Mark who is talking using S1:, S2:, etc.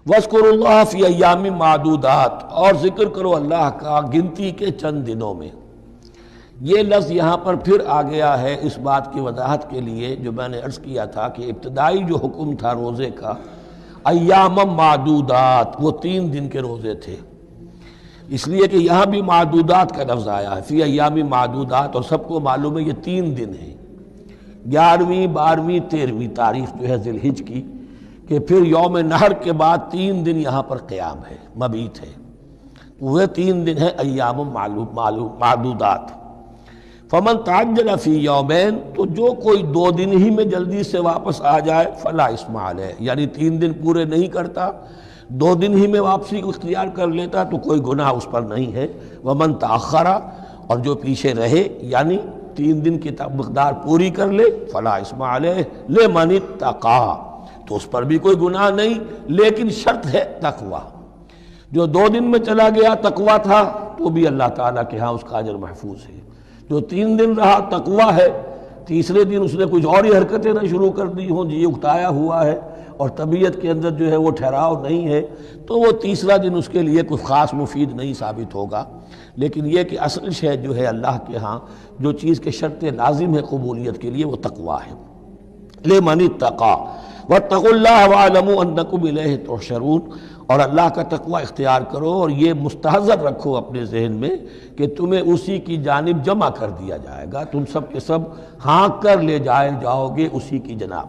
S1: وَاذْكُرُوا اللَّهَ فِي أَيَّامٍ مَّعْدُودَاتٍ، اور ذکر کرو اللہ کا گنتی کے چند دنوں میں۔ یہ لفظ یہاں پر پھر آ گیا ہے اس بات کی وضاحت کے لیے جو میں نے عرض کیا تھا کہ ابتدائی جو حکم تھا روزے کا، ایام معدودات، وہ 3 دن کے روزے تھے، اس لیے کہ یہاں بھی معدودات کا لفظ آیا ہے، فی ایام معدودات، اور سب کو معلوم ہے یہ 3 دن ہیں، 11ویں 12ویں 13ویں تاریخ جو ہے ذی الحج کی، کہ پھر یوم نحر کے بعد 3 دن یہاں پر قیام ہے، مبیت ہے، وہ 3 دن ہیں ایام معدودات۔ فمن تعجل فی یومین، تو جو کوئی 2 دن ہی میں جلدی سے واپس آ جائے، فلا اثم علیہ، یعنی 3 دن پورے نہیں کرتا، 2 دن ہی میں واپسی کو اختیار کر لیتا تو کوئی گناہ اس پر نہیں ہے۔ ومن تاخر، اور جو پیچھے رہے یعنی 3 دن کی مقدار پوری کر لے، فلا اثم علیہ لمن اتقی، تو اس پر بھی کوئی گناہ نہیں، لیکن شرط ہے تقوی۔ جو 2 دن میں چلا گیا تقوی تھا تو بھی اللہ تعالیٰ کے ہاں اس کا اجر محفوظ ہے، جو 3 دن رہا تقوی ہے، تیسرے دن اس نے کچھ اور ہی حرکتیں نہ شروع کر دی ہوں، جی اکتایا ہوا ہے اور طبیعت کے اندر جو ہے وہ ٹھہراؤ نہیں ہے، تو وہ تیسرا دن اس کے لیے کچھ خاص مفید نہیں ثابت ہوگا۔ لیکن یہ کہ اصل شے جو ہے اللہ کے ہاں جو چیز کے شرط لازم ہے قبولیت کے لیے وہ تقوی ہے۔ لمن اتقی واتقوا اللہ واعلموا انکم الیہ تحشرون، اور اللہ کا تقوی اختیار کرو اور یہ مستحضر رکھو اپنے ذہن میں کہ تمہیں اسی کی جانب جمع کر دیا جائے گا، تم سب کے سب ہانک کر لے جائے جاؤ گے اسی کی جناب۔